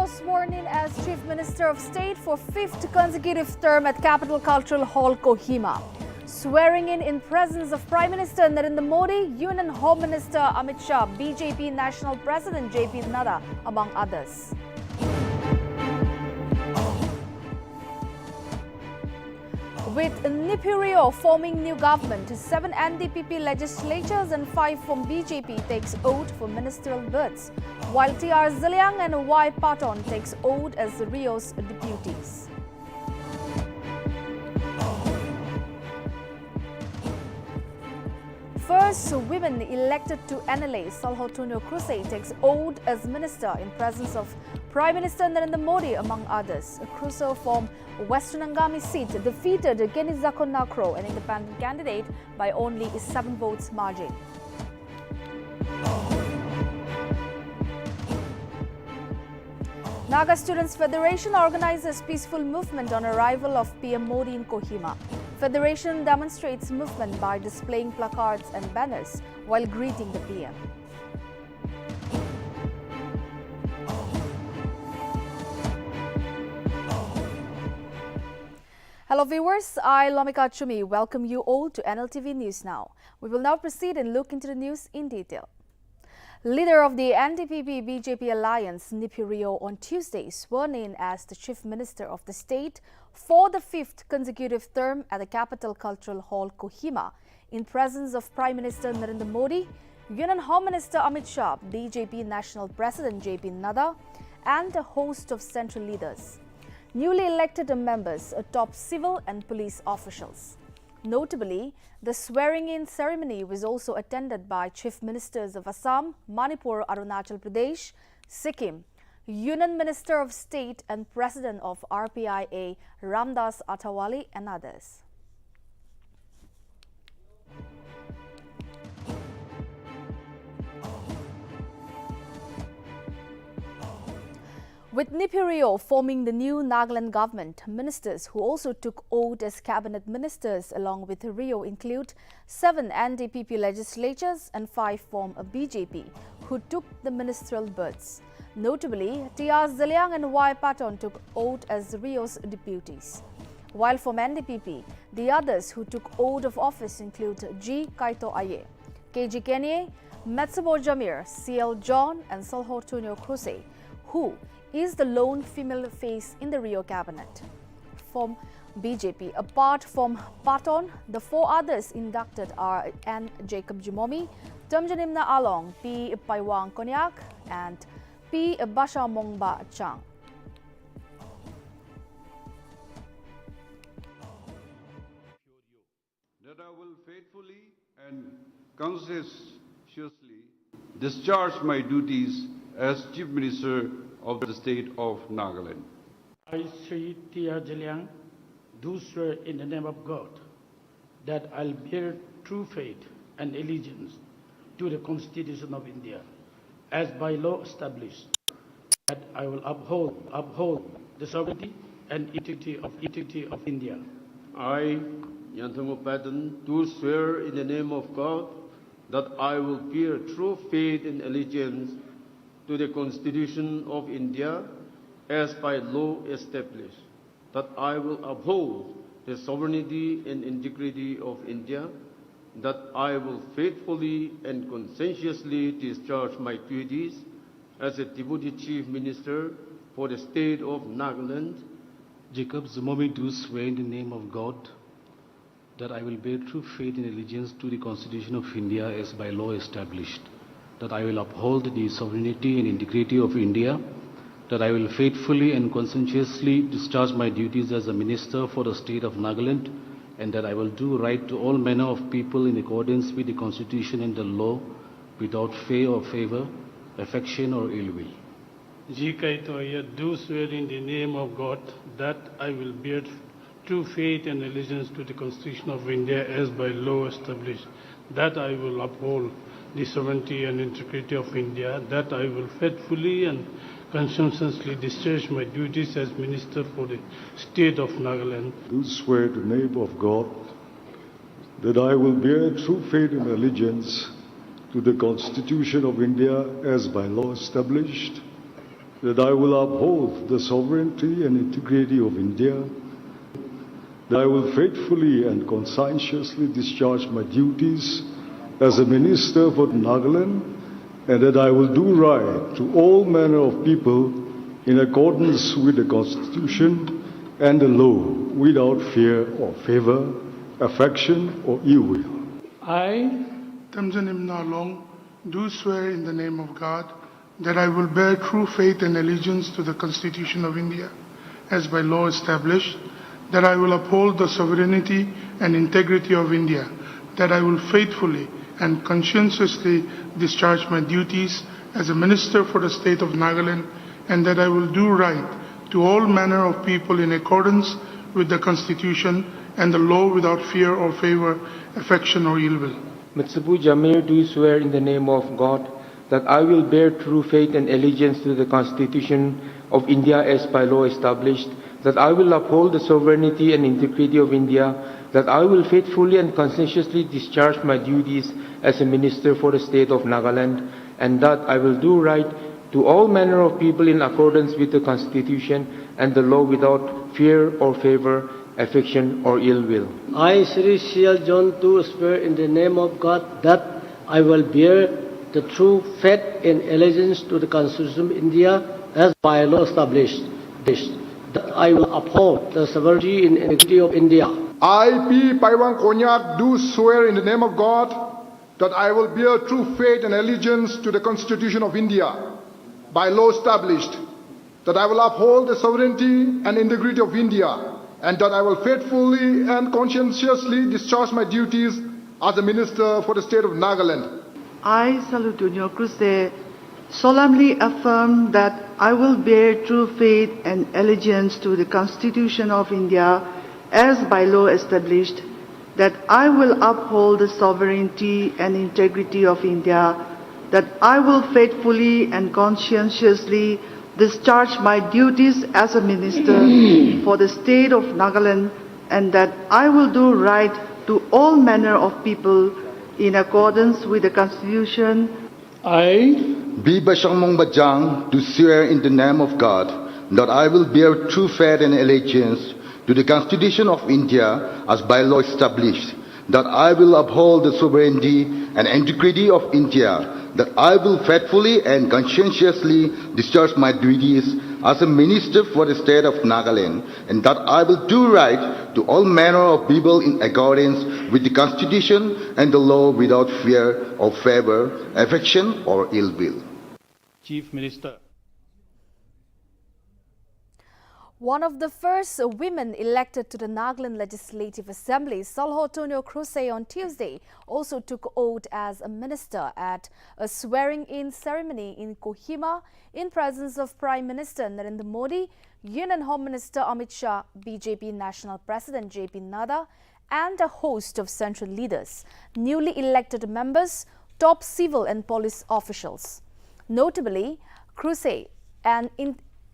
Rio sworn in as Chief Minister of State for 5th consecutive term at Capital Cultural Hall, Kohima. Swearing in presence of Prime Minister Narendra Modi, Union Home Minister Amit Shah, BJP National President JP Naga, among others. With Neiphiu Rio forming new government, 7 NDPP legislatures and 5 from BJP takes oath for ministerial berths, while TR Ziliang and Y Paton takes oath as Rio's deputies. First women elected to NLA, Neiphiu Rio takes oath as minister in presence of Prime Minister Narendra Modi, among others. Crusoe from Western Angami seat defeated Genizako Nakro, an independent candidate, by only 7 votes margin. Naga Students Federation organizes peaceful movement on arrival of PM Modi in Kohima. Federation demonstrates movement by displaying placards and banners while greeting the PM. Hello viewers, I, Lomika Chumi, welcome you all to NLTV News Now. We will now proceed and look into the news in detail. Leader of the NDPP-BJP alliance, Neiphiu Rio, on Tuesday sworn in as the Chief Minister of the state for the 5th consecutive term at the Capital Cultural Hall, Kohima, in presence of Prime Minister Narendra Modi, Union Home Minister Amit Shah, BJP National President JP Naga, and a host of central leaders. Newly elected members, top civil and police officials. Notably, the swearing-in ceremony was also attended by Chief Ministers of Assam, Manipur, Arunachal Pradesh, Sikkim, Union Minister of State and President of RPIA, Ramdas Athawale, and others. With Neiphiu Rio forming the new Nagaland government, ministers who also took oath as cabinet ministers along with Rio include 7 NDPP legislatures and 5 from BJP who took the ministerial berths. Notably, TR Ziliang and Y Paton took oath as Rio's deputies. While from NDPP, the others who took oath of office include G. Kaito Aye, KG Kenye, Metsabo Jamir, CL John and Neiphiu Rio, who is the lone female face in the Rio cabinet. From BJP, apart from Paton, the 4 others inducted are N. Jacob Jumomi, Tamjanimna Along, P. PAIWANG KONYAK, and P. BASHANGMONGBA CHANG. That I will faithfully and conscientiously discharge my duties as Chief Minister of the State of Nagaland. I, Sri TR Ziliang, do swear in the name of God that I'll bear true faith and allegiance to the Constitution of India, as by law established, that I will uphold the sovereignty and integrity of India. I, Nyanthongo Patton, do swear in the name of God that I will bear true faith and allegiance to the Constitution of India as by law established, that I will uphold the sovereignty and integrity of India, that I will faithfully and conscientiously discharge my duties as a Deputy Chief Minister for the State of Nagaland. Jacob Zumomi do swear in the name of God that I will bear true faith and allegiance to the Constitution of India as by law established, that I will uphold the sovereignty and integrity of India, that I will faithfully and conscientiously discharge my duties as a minister for the state of Nagaland, and that I will do right to all manner of people in accordance with the Constitution and the law, without fear or favor, affection or ill will. G. Kaito Aye do swear in the name of God that I will bear true faith and allegiance to the Constitution of India as by law established, that I will uphold the sovereignty and integrity of India, that I will faithfully and conscientiously discharge my duties as Minister for the State of Nagaland. Do swear in the name of God that I will bear true faith and allegiance to the Constitution of India as by law established, that I will uphold the sovereignty and integrity of India, that I will faithfully and conscientiously discharge my duties as a minister for Nagaland, and that I will do right to all manner of people in accordance with the Constitution and the law, without fear or favor, affection or ill will. I, Tamjanim Nalong, do swear in the name of God that I will bear true faith and allegiance to the Constitution of India as by law established, that I will uphold the sovereignty and integrity of India, that I will faithfully and conscientiously discharge my duties as a minister for the state of Nagaland, and that I will do right to all manner of people in accordance with the Constitution and the law without fear or favor, affection or ill will. Mitsubu Jamir do swear in the name of God that I will bear true faith and allegiance to the Constitution of India as by law established, that I will uphold the sovereignty and integrity of India, that I will faithfully and conscientiously discharge my duties as a minister for the state of Nagaland, and that I will do right to all manner of people in accordance with the Constitution and the law without fear or favor, affection or ill will. I, Sri Sial John, do swear in the name of God that I will bear the true faith and allegiance to the Constitution of India as by law established, that I will uphold the sovereignty and integrity of India. I, P. PAIWANG KONYAK, do swear in the name of God that I will bear true faith and allegiance to the Constitution of India by law established, that I will uphold the sovereignty and integrity of India, and that I will faithfully and conscientiously discharge my duties as a minister for the state of Nagaland. I, Salutunio Cruz, solemnly affirm that I will bear true faith and allegiance to the Constitution of India as by law established, that I will uphold the sovereignty and integrity of India, that I will faithfully and conscientiously discharge my duties as a minister for the state of Nagaland, and that I will do right to all manner of people in accordance with the Constitution. I, BASHANGMONGBA do swear in the name of God that I will bear true faith and allegiance to the Constitution of India as by law established, that I will uphold the sovereignty and integrity of India, that I will faithfully and conscientiously discharge my duties as a minister for the state of Nagaland, and that I will do right to all manner of people in accordance with the Constitution and the law without fear or favor, affection or ill will. Chief Minister. One of the first women elected to the Nagaland Legislative Assembly, Salhotonio Cruz, on Tuesday also took oath as a minister at a swearing-in ceremony in Kohima in presence of Prime Minister Narendra Modi, Union Home Minister Amit Shah, BJP National President JP Nadda, and a host of central leaders, newly elected members, top civil and police officials. Notably, Cruz, an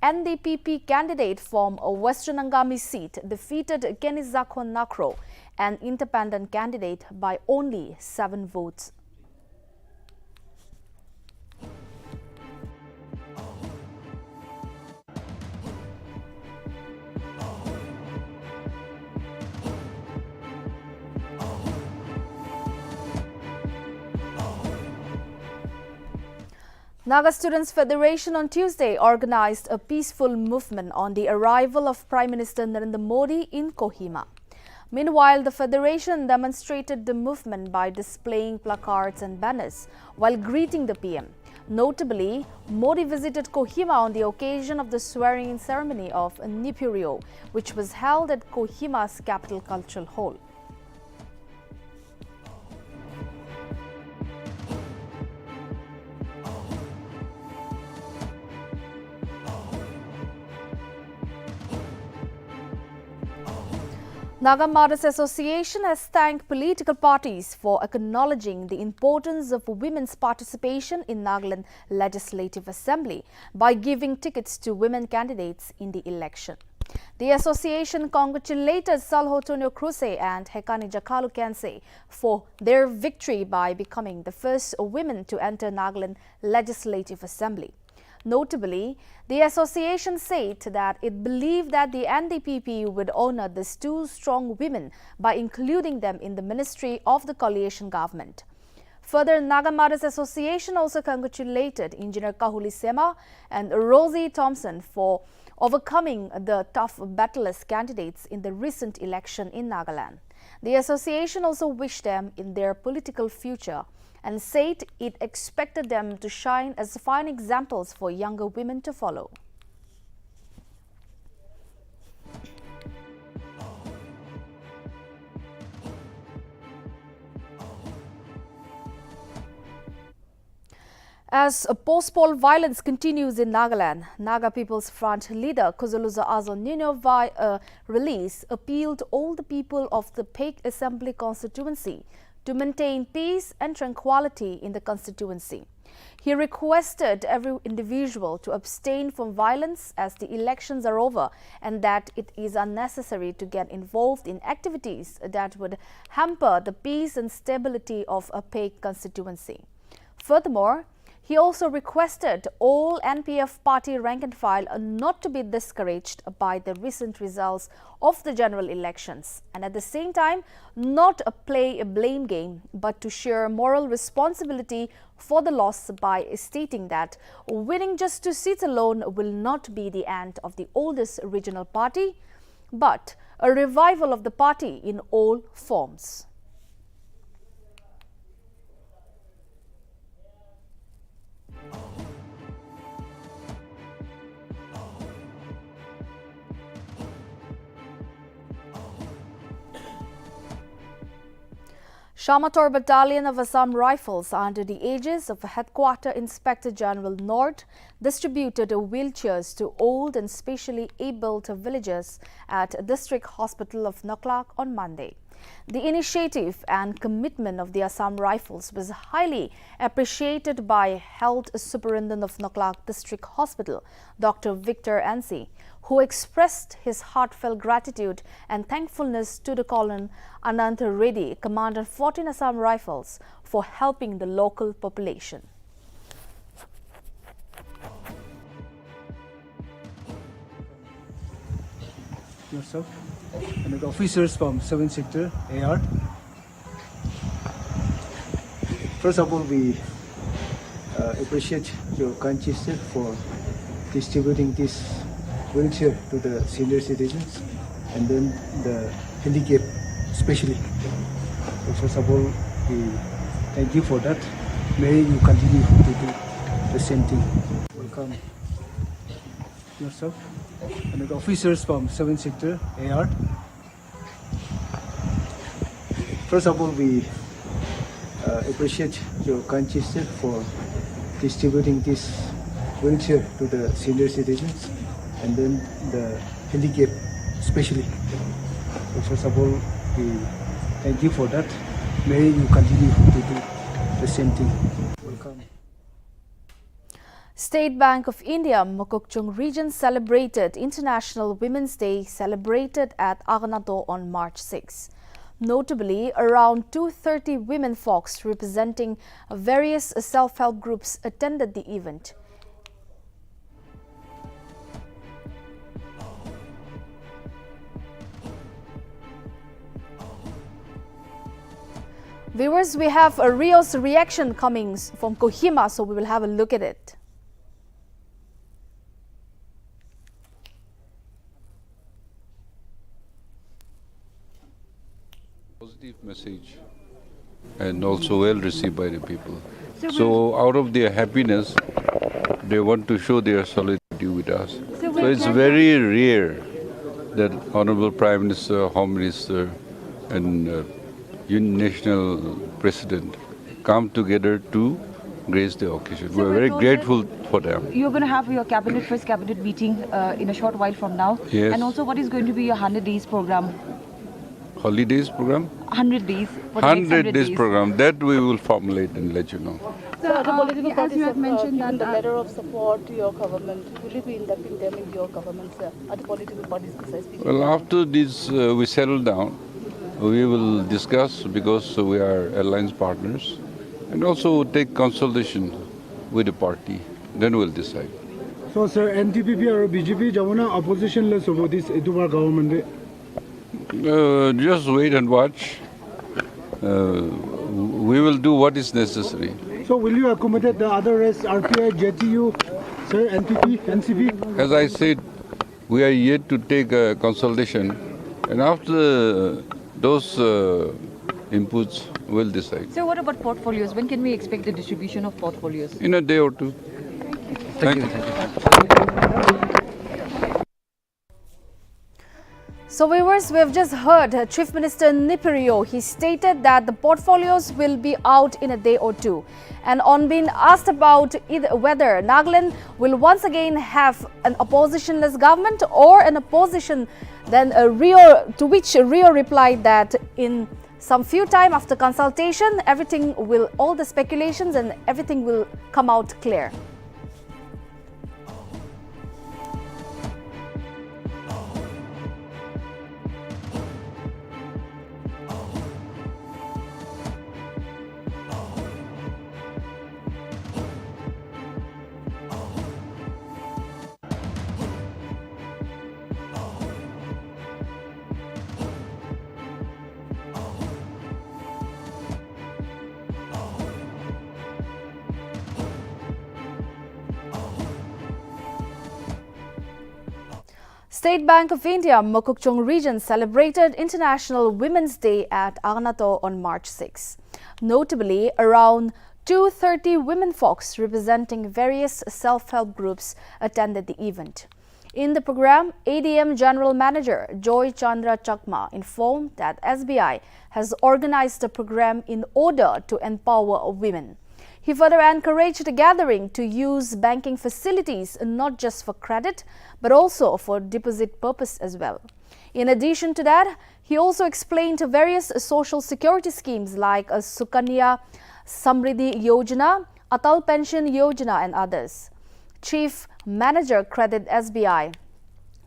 NDPP candidate from a Western Angami seat, defeated Kenizakho Nakro, an independent candidate, by only 7 votes. Naga Students Federation on Tuesday organized a peaceful movement on the arrival of Prime Minister Narendra Modi in Kohima. Meanwhile, the Federation demonstrated the movement by displaying placards and banners while greeting the PM. Notably, Modi visited Kohima on the occasion of the swearing-in ceremony of Neiphiu Rio, which was held at Kohima's Capital Cultural Hall. Naga Mothers Association has thanked political parties for acknowledging the importance of women's participation in Nagaland Legislative Assembly by giving tickets to women candidates in the election. The association congratulated Salhotonio Cruz and Hekani Jakalu Kense for their victory by becoming the first women to enter Nagaland Legislative Assembly. Notably, the association said that it believed that the NDPP would honor these two strong women by including them in the ministry of the coalition government. Further, Naga Mothers Association also congratulated Engineer Kahuli Sema and Rosie Thompson for overcoming the tough battleless candidates in the recent election in Nagaland. The association also wished them in their political future and said it expected them to shine as fine examples for younger women to follow. As post-poll violence continues in Nagaland, Naga People's Front leader Kuzuluza Azonino via a release appealed to all the people of the Peak Assembly constituency to maintain peace and tranquility in the constituency. He requested every individual to abstain from violence as the elections are over and that it is unnecessary to get involved in activities that would hamper the peace and stability of a Peak constituency. Furthermore, he also requested all NPF party rank and file not to be discouraged by the recent results of the general elections and at the same time not play a blame game but to share moral responsibility for the loss by stating that winning just 2 seats alone will not be the end of the oldest regional party but a revival of the party in all forms. Shamator Battalion of Assam Rifles, under the aegis of Headquarter Inspector General North, distributed wheelchairs to old and specially abled villagers at District Hospital of Naga on Monday. The initiative and commitment of the Assam Rifles was highly appreciated by Health Superintendent of Naga District Hospital, Dr. Victor Ansi, who expressed his heartfelt gratitude and thankfulness to the Colonel Anant Reddy, Commander 14 Assam Rifles, for helping the local population. Yourself and the officers from 7th Sector AR. First of all, we appreciate your kind gesture for distributing this wheelchair to the senior citizens and then the handicapped especially. So first of all, we thank you for that. May you continue to do the same thing. Welcome yourself and the officers from 7th Sector AR. First of all, we appreciate your kind gesture for distributing this wheelchair to the senior citizens and then the handicapped especially. So first of all, we thank you for that. May you continue to do the same thing. Welcome. State Bank of India, Mokokchung region celebrated International Women's Day celebrated at Agnato on March 6. Notably, around 230 women folks representing various self-help groups attended the event. Viewers, we have a Rio's reaction coming from Kohima, so we will have a look at it. Positive message and also well received by the people. So out of their happiness, they want to show their solidarity with us. So it's very rare that Honorable Prime Minister, Home Minister and National President come together to grace the occasion. We're very grateful for them. You're going to have your first cabinet meeting in a short while from now. Yes. And also, what is going to be your 100 days program? Holidays program? 100 days. For the 100 days program. That we will formulate and let you know. So, the political parties you have mentioned that the letter of support to your government, will you be inducting them in your government, sir? Are the political parties precisely? Well, after this we settle down, we will discuss because we are alliance partners and also take consultation with the party. Then we'll decide. So, sir, NTPP or BJP, Jamuna oppositionless about this Itubar government? Just wait and watch. We will do what is necessary. So, will you accommodate the other rest, RPI, JTU, sir, NPP, NCP? As I said, we are yet to take a consultation, and after those inputs, we'll decide. So what about portfolios? When can we expect the distribution of portfolios? In a day or two. Thank you. So viewers, we have just heard Chief Minister Neiphiu Rio. He stated that the portfolios will be out in a day or two. And on being asked about whether Nagaland will once again have an oppositionless government or an opposition, then Rio, to which Rio replied that in some few time after consultation, all the speculations and everything will come out clear. State Bank of India, Mokokchung region celebrated International Women's Day at Arnato on March 6. Notably, around 230 women folks representing various self-help groups attended the event. In the program, ADM General Manager Joy Chandra Chakma informed that SBI has organized the program in order to empower women. He further encouraged the gathering to use banking facilities not just for credit, but also for deposit purpose as well. In addition to that, he also explained various social security schemes like Sukanya Samriddhi Yojana, Atal Pension Yojana and others. Chief Manager Credit SBI,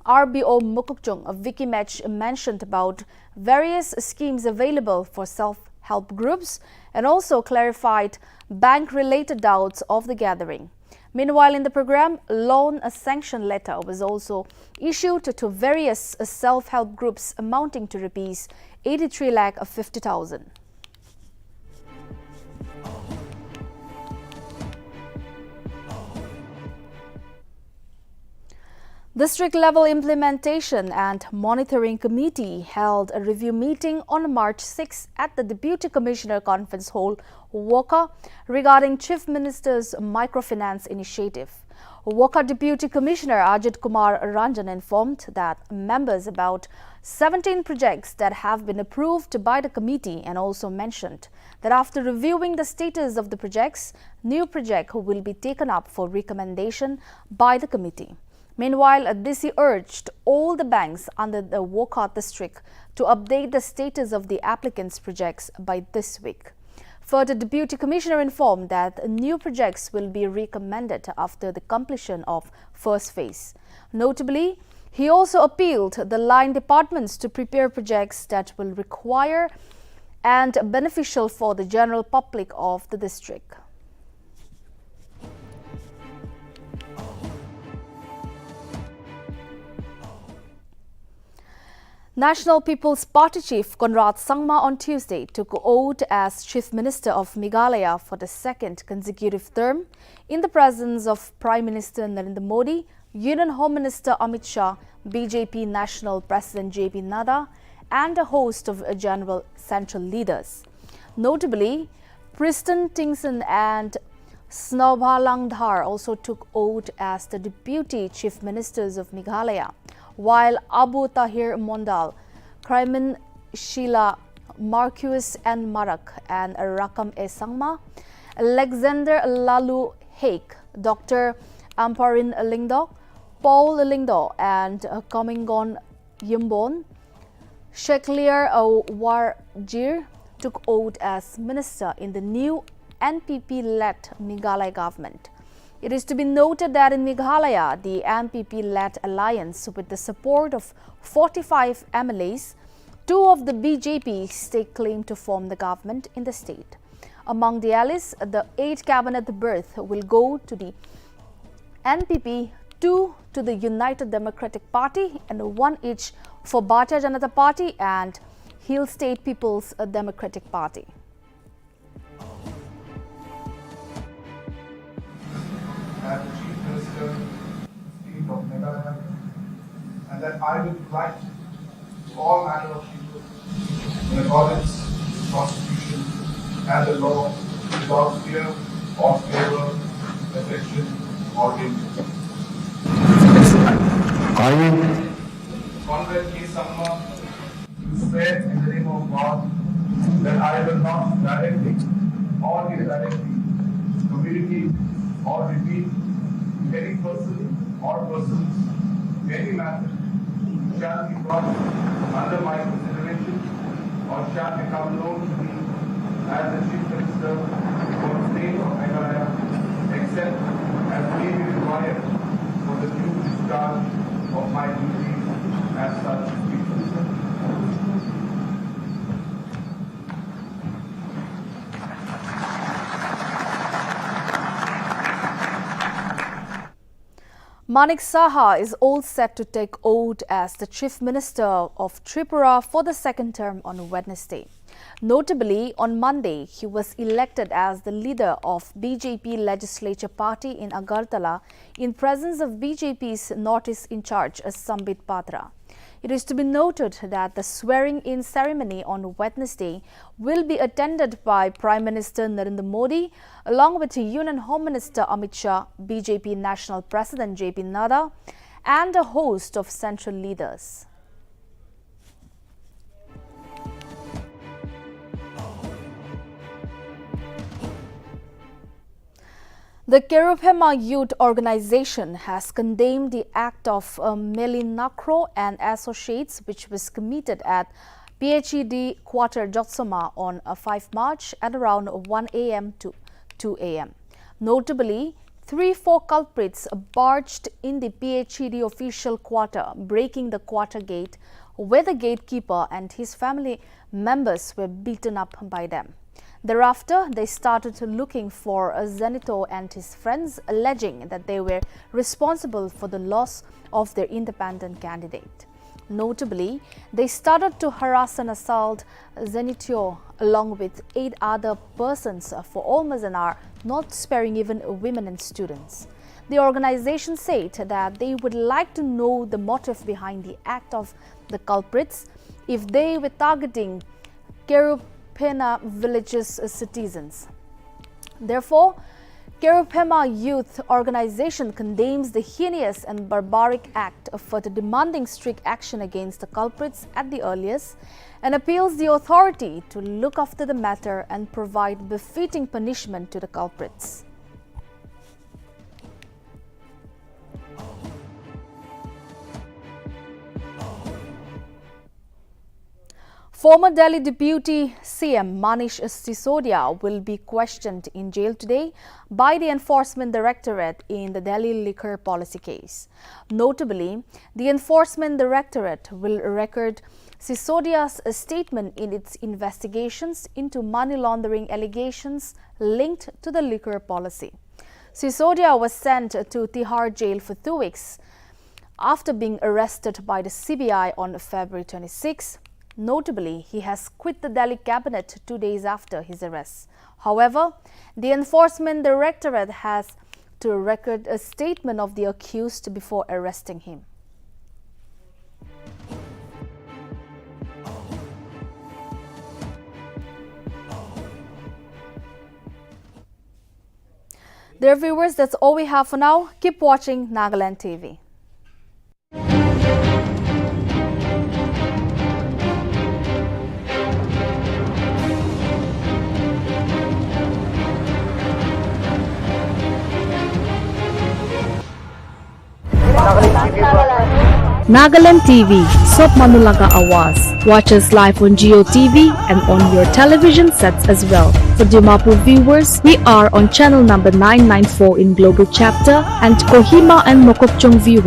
RBO Mokokchung Vicky Mech mentioned about various schemes available for self-help groups and also clarified bank-related doubts of the gathering. Meanwhile, in the program, loan sanction letter was also issued to various self-help groups amounting to rupees 83,50,000. District level implementation and monitoring committee held a review meeting on March 6 at the Deputy Commissioner Conference Hall, Wokha, regarding Chief Minister's microfinance initiative. Wokha Deputy Commissioner Ajit Kumar Ranjan informed that members about 17 projects that have been approved by the committee, and also mentioned that after reviewing the status of the projects, new project will be taken up for recommendation by the committee. Meanwhile, DC urged all the banks under the Wokha district to update the status of the applicants' projects by this week. Further, the Deputy Commissioner informed that new projects will be recommended after the completion of first phase. Notably, he also appealed the line departments to prepare projects that will require and beneficial for the general public of the district. National People's Party Chief Conrad Sangma on Tuesday took oath as Chief Minister of Meghalaya for the second consecutive term in the presence of Prime Minister Narendra Modi, Union Home Minister Amit Shah, BJP National President JP Nadda, and a host of general central leaders. Notably, Preston Tingson and Snobha Langdhar also took oath as the Deputy Chief Ministers of Meghalaya, while Abu Tahir Mondal, Crimin Sheila Marquis N. Marak and Rakam E. Sangma, Alexander Lalu Haik, Dr. Amparin Lingdo, Paul Lingdo and Komingon Yimbon, Sheklier Warjir took oath as minister in the new NPP-led Meghalaya government. It is to be noted that in Meghalaya, the NPP-led alliance with the support of 45 MLAs, 2 of the BJP stake claim to form the government in the state. Among the allies, the 8 cabinet berth will go to the NPP, 2 to the United Democratic Party and 1 each for Bharatiya Janata Party and Hill State People's Democratic Party. As the Chief Minister State of Nagaland, and that I will write to all manner of people in accordance with the Constitution and the law without fear or favor, affection or danger. I, Comrade K. Samma, do swear in the name of God that I will not directly or indirectly communicate or repeat to any person or persons any matter shall be brought under my consideration or shall become known to me as the Chief Minister for the state of Meghalaya, except as may be required for the due discharge of my duties as such Chief Minister. Manik Saha is all set to take oath as the Chief Minister of Tripura for the second term on Wednesday. Notably, on Monday, he was elected as the leader of BJP Legislature Party in Agartala in presence of BJP's Northeast in charge, Sambit Patra. It is to be noted that the swearing-in ceremony on Wednesday will be attended by Prime Minister Narendra Modi, along with Union Home Minister Amit Shah, BJP National President JP Naga, and a host of central leaders. The Keruphema Youth Organization has condemned the act of Melinakro and Associates, which was committed at PHED Quarter Jotsoma on 5 March at around 1 a.m. to 2 a.m. Notably, 3-4 culprits barged in the PHED official quarter, breaking the quarter gate, where the gatekeeper and his family members were beaten up by them. Thereafter, they started looking for Zenito and his friends, alleging that they were responsible for the loss of their independent candidate. Notably, they started to harass and assault Zenito along with 8 other persons for almost an hour, not sparing even women and students. The organization said that they would like to know the motive behind the act of the culprits, if they were targeting Keruphema villages citizens. Therefore, Keruphema Youth Organization condemns the heinous and barbaric act for demanding strict action against the culprits at the earliest and appeals the authority to look after the matter and provide befitting punishment to the culprits. Former Delhi Deputy CM Manish Sisodia will be questioned in jail today by the Enforcement Directorate in the Delhi liquor policy case. Notably, the Enforcement Directorate will record Sisodia's statement in its investigations into money laundering allegations linked to the liquor policy. Sisodia was sent to Tihar jail for 2 weeks after being arrested by the CBI on February 26. Notably, he has quit the Delhi cabinet 2 days after his arrest. However, the Enforcement Directorate has to record a statement of the accused before arresting him. Dear viewers, that's all we have for now. Keep watching Nagaland TV. Nagaland TV, Sob Manulaga Awas. Watch us live on Geo TV and on your television sets as well. For Dimapur viewers, we are on channel number 994 in Global Chapter, and Kohima and Mokokchung viewers